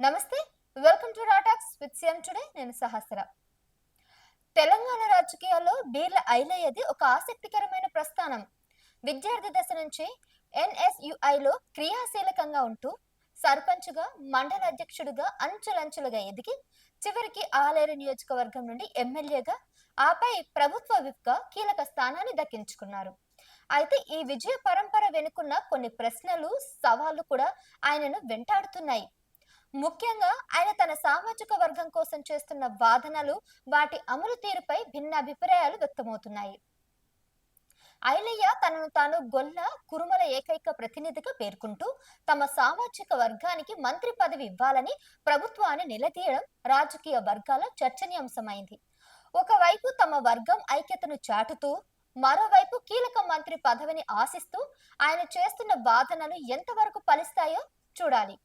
నమస్తే. Welcome to రాటాక్స్ with CM today. నేను సహస్ర. తెలంగాణ రాజకీయాల్లో బీర్ల ఐలయ్యది ఒక ఆసక్తికరమైన ప్రస్థానం. విద్యార్థి దశ నుంచి ఎన్ఎస్యుఐలో క్రియాశీలకంగా ఉంటూ సర్పంచ్గా, మండల అధ్యక్షుడిగా అంచులంచులుగా ఎదిగి చివరికి ఆలేరు నియోజకవర్గం నుండి ఎమ్మెల్యేగా, ఆపై ప్రభుత్వ విప్గా కీలక స్థానాన్ని దక్కించుకున్నారు. అయితే ఈ విజయ పరంపర వెనుకున్న కొన్ని ప్రశ్నలు, సవాళ్లు కూడా ఆయనను వెంటాడుతున్నాయి. ముఖ్యంగా ఆయన తన సామాజిక వర్గం కోసం చేస్తున్న వాదనలు, వాటి అమలు తీరుపై భిన్న అభిప్రాయాలు వ్యక్తమవుతున్నాయి. ఐలయ్య తనను తాను గొల్ల కురుమల ఏకైక ప్రతినిధిగా పేర్కొంటూ తమ సామాజిక వర్గానికి మంత్రి పదవి ఇవ్వాలని ప్రభుత్వాన్ని నిలదీయడం రాజకీయ వర్గాల చర్చనీయాంశమైంది. ఒకవైపు తమ వర్గం ఐక్యతను చాటుతూ, మరోవైపు కీలక మంత్రి పదవిని ఆశిస్తూ ఆయన చేస్తున్న వాదనలు ఎంతవరకు ఫలిస్తాయో చూడాలి.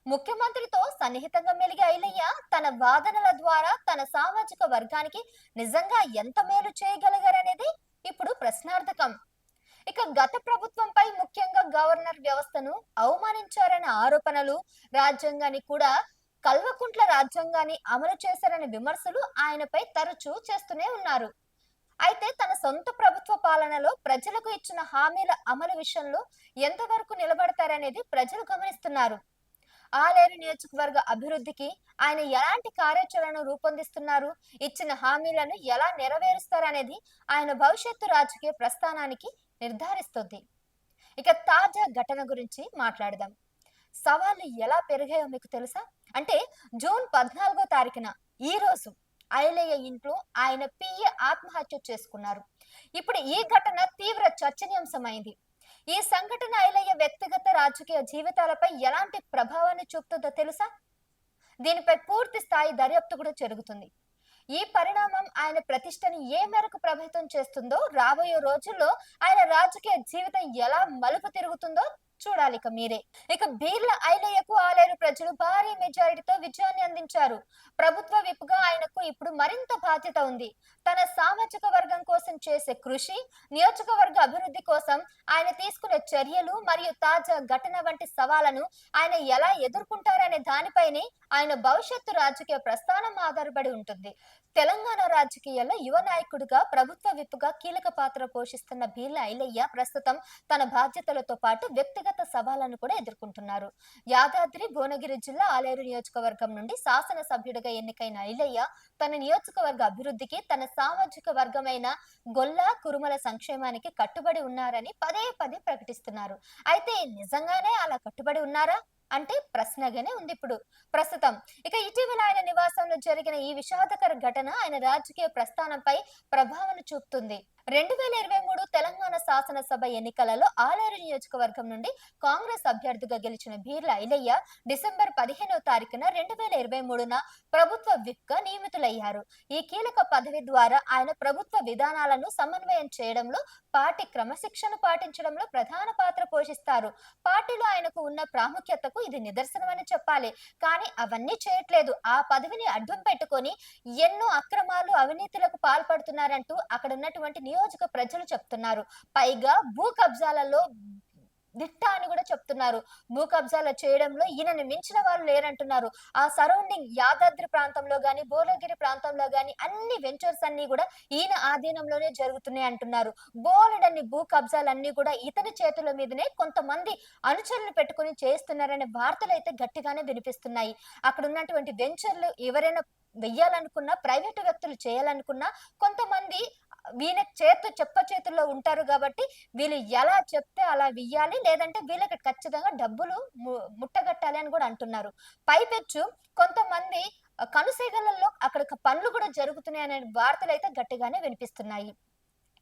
ముఖ్యమంత్రితో సన్నిహితంగా మెలిగే ఐలయ్య తన వాదనల ద్వారా తన సామాజిక వర్గానికి నిజంగా ఎంత మేలు చేయగలిగారనేది ఇప్పుడు ప్రశ్నార్థకం. ఇక గత ప్రభుత్వంపై, ముఖ్యంగా గవర్నర్ వ్యవస్థను అవమానించారనే ఆరోపణలు, రాజ్యాంగాన్ని కూడా కల్వకుంట్ల రాజ్యాంగాన్ని అమలు చేశారనే విమర్శలు ఆయనపై తరచూ చేస్తూనే ఉన్నారు. అయితే తన సొంత ప్రభుత్వ పాలనలో ప్రజలకు ఇచ్చిన హామీల అమలు విషయంలో ఎంతవరకు నిలబడతారనేది ప్రజలు గమనిస్తున్నారు. ఆలేరు నియోజకవర్గ అభివృద్ధికి ఆయన ఎలాంటి కార్యాచరణ రూపొందిస్తున్నారు, ఇచ్చిన హామీలను ఎలా నెరవేరుస్తారనేది ఆయన భవిష్యత్తు రాజకీయ ప్రస్థానానికి నిర్ధారిస్తుంది. ఇక తాజా ఘటన గురించి మాట్లాడదాం. సవాళ్లు ఎలా పెరిగాయో మీకు తెలుసా? అంటే జూన్ 14వ తారీఖున ఈ రోజు ఐలయ్య ఇంట్లో ఆయన పిఏ ఆత్మహత్య చేసుకున్నారు. ఇప్పుడు ఈ ఘటన తీవ్ర చర్చనీయాంశమైంది. ఈ సంఘటన ఐలయ్య వ్యక్తిగత, రాజకీయ జీవితాలపై ఎలాంటి ప్రభావాన్ని చూపుతుందో తెలుసా? దీనిపై పూర్తి స్థాయి దర్యాప్తు కూడా జరుగుతుంది. ఈ పరిణామం ఆయన ప్రతిష్టని ఏ మేరకు ప్రభావితం చేస్తుందో, రాబోయే రోజుల్లో ఆయన రాజకీయ జీవితం ఎలా మలుపు తిరుగుతుందో చూడాలి ఇక మీరే. ఇక బీర్ల ఐలయ్యకు ఆలేరు ప్రజలు భారీ మెజారిటీతో విజయాన్ని అందించారు. ప్రభుత్వ విప్గా ఆయనకు ఇప్పుడు మరింత బాధ్యత ఉంది. తన సామాజిక వర్గం కోసం చేసే కృషి, నియోజకవర్గ అభివృద్ధి కోసం ఆయన తీసుకునే చర్యలు మరియు తాజా ఘటన వంటి సవాళ్లను ఆయన ఎలా ఎదుర్కొంటారనే దానిపైనే ఆయన భవిష్యత్తు రాజకీయ ప్రస్థానం ఆధారపడి ఉంటుంది. తెలంగాణ రాజకీయాల్లో యువ నాయకుడిగా, ప్రభుత్వ విప్గా కీలక పాత్ర పోషిస్తున్న బీర్ల ఐలయ్య ప్రస్తుతం తన బాధ్యతలతో పాటు వ్యక్తిగత సవాళ్లను కూడా ఎదుర్కొంటున్నారు. యాదాద్రి భువనగిరి జిల్లా ఆలేరు నియోజకవర్గం నుండి శాసనసభ్యుడిగా ఎన్నికైన ఐలయ్య తన నియోజకవర్గ అభివృద్ధికి, తన సామాజిక వర్గమైన గొల్ల కురుమల సంక్షేమానికి కట్టుబడి ఉన్నారని పదే పదే ప్రకటిస్తున్నారు. అయితే నిజంగానే అలా కట్టుబడి ఉన్నారా అంటే ప్రశ్నగానే ఉంది ఇప్పుడు ప్రస్తుతం. ఇక ఇటీవల ఆయన నివాసంలో జరిగిన ఈ విషాదకర ఘటన ఆయన రాజకీయ ప్రస్థానంపై ప్రభావం చూపుతుంది. 2023 తెలంగాణ శాసనసభ ఎన్నికలలో ఆలేరు నియోజకవర్గం నుండి కాంగ్రెస్ అభ్యర్థిగా గెలిచిన బీర్ల ఐలయ్య డిసెంబర్ 15వ తారీఖున 2023న ప్రభుత్వ విప్గా నియమితులయ్యారు. ఈ కీలక పదవి ద్వారా ఆయన ప్రభుత్వ విధానాలను సమన్వయం చేయడంలో, పార్టీ క్రమశిక్షణ పాటించడంలో ప్రధాన పాత్ర పోషిస్తారు. పార్టీలో ఆయనకు ఉన్న ప్రాముఖ్యతకు ఇది నిదర్శనమని చెప్పాలి. కానీ అవన్నీ చేయట్లేదు. ఆ పదవిని అడ్డం పెట్టుకొని ఎన్నో అక్రమాలు, అవినీతులకు పాల్పడుతున్నారంటూ అక్కడ ఉన్నటువంటి నియోజక ప్రజలు చెప్తున్నారు. పైగా భూ కబ్జాలలో దిట్ట అని కూడా చెప్తున్నారు. భూ కబ్జాలు చేయడంలో ఈయనని మించిన వాళ్ళు లేరంటున్నారు. ఆ సరౌండింగ్ యాదాద్రి ప్రాంతంలో గాని, భువనగిరి ప్రాంతంలో గాని అన్ని వెంచర్స్ అన్ని కూడా ఈయన ఆధీనంలోనే జరుగుతున్నాయి అంటున్నారు. బోలెడన్ని భూ కబ్జాలన్నీ కూడా ఇతని చేతుల మీదనే కొంతమంది అనుచరులు పెట్టుకుని చేస్తున్నారనే వార్తలు అయితే గట్టిగానే వినిపిస్తున్నాయి. అక్కడ ఉన్నటువంటి వెంచర్లు ఎవరైనా వెయ్యాలనుకున్నా, ప్రైవేటు వ్యక్తులు చేయాలనుకున్నా కొంతమంది వీళ్ళ చెప్ప చేతుల్లో ఉంటారు కాబట్టి వీళ్ళు ఎలా చెప్తే అలా వెయ్యాలి, లేదంటే వీళ్ళకి ఖచ్చితంగా డబ్బులు ముట్టగట్టాలి అని కూడా అంటున్నారు. పైపెచ్చు కొంతమంది కనుసైగలలో అక్కడ పనులు కూడా జరుగుతున్నాయి అనే వార్తలు అయితే గట్టిగానే వినిపిస్తున్నాయి.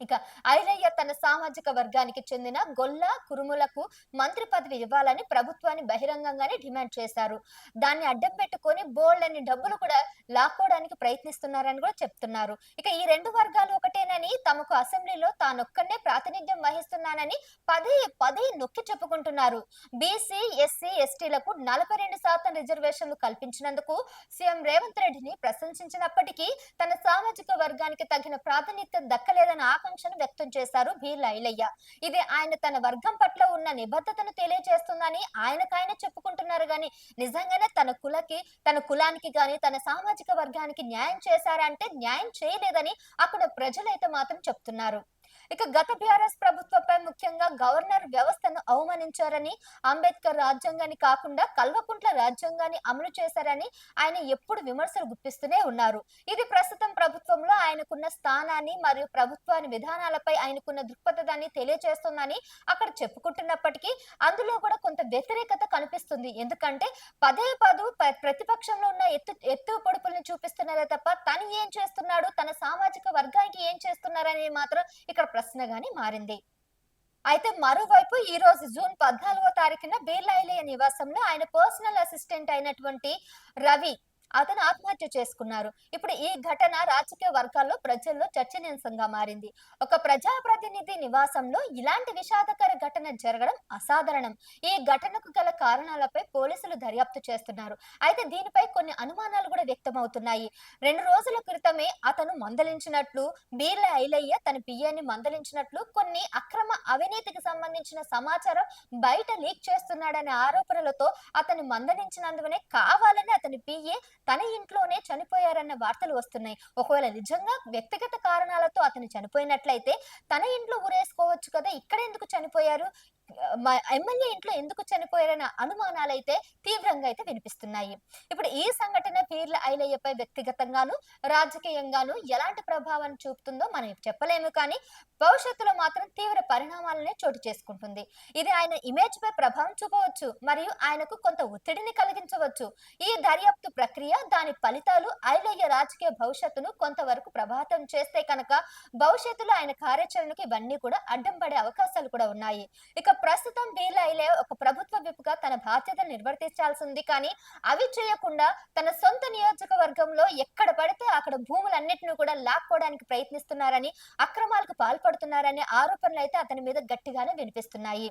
ఇక ఐలయ్య తన సామాజిక వర్గానికి చెందిన గొల్ల కురుములకు మంత్రి పదవి ఇవ్వాలని ప్రభుత్వాన్ని బహిరంగంగానే డిమాండ్ చేశారు. దాన్ని అడ్డం పెట్టుకొని బోల్డన్ని డబ్బులు కూడా లాక్కోవడానికి ప్రయత్నిస్తున్నారని కూడా చెప్తున్నారు. ఇక ఈ రెండు వర్గాలు ఒకటేనని, తమకు అసెంబ్లీలో తానొక్కనే ప్రాతినిధ్యం వహిస్తున్నానని పదే పదే నొక్కి చెప్పుకుంటున్నారు. బీసీ, ఎస్సీ, ఎస్టీలకు 42% రిజర్వేషన్లు కల్పించినందుకు సీఎం రేవంత్ రెడ్డిని ప్రశంసించినప్పటికీ తన సామాజిక వర్గానికి తగిన ప్రాధాన్యత దక్కలేదని ఆకాంక్షను వ్యక్తం చేశారు బీర్ల ఐలయ్య. ఇది ఆయన తన వర్గం పట్ల ఉన్న నిబద్ధతను తెలియజేస్తుందని ఆయనకాయన చెప్పుకుంటున్నారు గాని, నిజంగానే తన కులానికి గాని, తన సామాజిక వర్గానికి న్యాయం చేశారంటే న్యాయం చేయలేదని అక్కడ ప్రజలైతే మాత్రం చెప్తున్నారు. ఇక గత బీఆర్ఎస్ ప్రభుత్వంపై ముఖ్యంగా గవర్నర్ వ్యవస్థను అవమానించారని, అంబేద్కర్ రాజ్యాంగాన్ని కాకుండా కల్వకుంట్ల రాజ్యాంగాన్ని అమలు చేశారని ఆయన ఎప్పుడు విమర్శలు గుప్పిస్తూనే ఉన్నారు. ఇది ప్రస్తుతం ప్రభుత్వంలో ఆయనకున్న స్థానాన్ని మరియు ప్రభుత్వాన్ని విధానాలపై ఆయనకున్న దృక్పథాన్ని తెలియజేస్తుందని అక్కడ చెప్పుకుంటున్నప్పటికీ అందులో కూడా కొంత వ్యతిరేకత కనిపిస్తుంది. ఎందుకంటే పదే ప్రతిపక్షంలో ఉన్న ఎత్తు పొడుపుల్ని చూపిస్తున్నారే తప్ప తను ఏం చేస్తున్నాడు, తన సామాజిక వర్గానికి ఏం చేస్తున్నారనేది మాత్రం ఇక్కడ ప్రశ్నగానే మారింది. అయితే మరోవైపు ఈ రోజు జూన్ 14వ తారీఖున బీర్లా ఐలయ్య నివాసంలో ఆయన పర్సనల్ అసిస్టెంట్ అయినటువంటి రవి అతను ఆత్మహత్య చేసుకున్నారు. ఇప్పుడు ఈ ఘటన రాజకీయ వర్గాల్లో ప్రజల్లో చర్చనీయాంశంగా మారింది. ఒక ప్రజాప్రతినిధి నివాసంలో ఇలాంటి విషాదకర ఘటన జరగడం అసాధారణం. ఈ ఘటనకు గల కారణాలపై పోలీసులు దర్యాప్తు చేస్తున్నారు. అయితే దీనిపై కొన్ని అనుమానాలు కూడా వ్యక్తమవుతున్నాయి. 2 రోజుల క్రితమే అతను మందలించినట్లు, బీర్ల ఐలయ్య తన పిఏని మందలించినట్లు, కొన్ని అక్రమ అవినీతికి సంబంధించిన సమాచారం బయట లీక్ చేస్తున్నాడనే ఆరోపణలతో అతను మందలించినందువనే కావాలని అతని పిఏ తన ఇంట్లోనే చనిపోయారన్న వార్తలు వస్తున్నాయి. ఒకవేళ నిజంగా వ్యక్తిగత కారణాలతో అతను చనిపోయినట్లయితే తన ఇంట్లో ఊరేసుకోవచ్చు కదా, ఇక్కడ ఎందుకు చనిపోయారు, ఎమ్మెల్యే ఇంట్లో ఎందుకు చనిపోయారన్న అనుమానాలైతే తీవ్రంగా అయితే వినిపిస్తున్నాయి. ఇప్పుడు ఈ సంఘటన బీర్ల ఐలయ్యపై వ్యక్తిగతంగాను, రాజకీయంగాను ఎలాంటి ప్రభావాన్ని చూపుతుందో మనం చెప్పలేము. కానీ భవిష్యత్తులో మాత్రం తీవ్ర పరిణామాలనే చోటు చేసుకుంటుంది. ఇది ఆయన ఇమేజ్ పై ప్రభావం చూపవచ్చు మరియు ఆయనకు కొంత ఒత్తిడిని కలిగించవచ్చు. ఈ దర్యాప్తు ప్రక్రియ, దాని ఫలితాలు ఐలయ్య రాజకీయ భవిష్యత్తును కొంతవరకు ప్రభావితం చేస్తే కనుక భవిష్యత్తులో ఆయన కార్యాచరణకు ఇవన్నీ కూడా అడ్డం పడే అవకాశాలు కూడా ఉన్నాయి. ఇక ప్రస్తుతం బీర్లా ఐలయ్య ఒక ప్రభుత్వ విప్గా తన బాధ్యతలు నిర్వర్తించాల్సి ఉంది. కానీ అవి చేయకుండా తన సొంత నియోజకవర్గంలో ఎక్కడ పడితే అక్కడ భూములన్నిటిని కూడా లాక్కోవడానికి ప్రయత్నిస్తున్నారని, అక్రమాలకు పాల్పడుతున్నారనే ఆరోపణలు అయితే అతని మీద గట్టిగానే వినిపిస్తున్నాయి.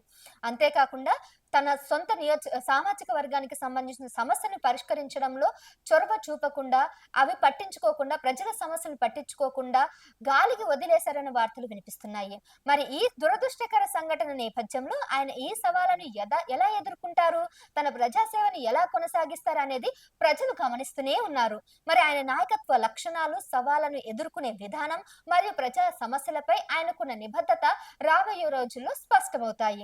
అంతేకాకుండా తన సొంత సామాజిక వర్గానికి సంబంధించిన సమస్యను పరిష్కరించడంలో చొరవ చూపకుండా, అవి పట్టించుకోకుండా, ప్రజల సమస్యలు పట్టించుకోకుండా గాలికి వదిలేశారన్న వార్తలు వినిపిస్తున్నాయి. మరి ఈ దురదృష్టకర సంఘటన నేపథ్యంలో ఆయన ఈ సవాళ్ళను ఎలా ఎదుర్కొంటారు, తన ప్రజాసేవను ఎలా కొనసాగిస్తారు అనేది ప్రజలు గమనిస్తూనే ఉన్నారు. మరి ఆయన నాయకత్వ లక్షణాలు, సవాళ్ళను ఎదుర్కొనే విధానం మరియు ప్రజా సమస్యలపై ఆయనకున్న నిబద్ధత రాబోయే రోజుల్లో స్పష్టమవుతాయి.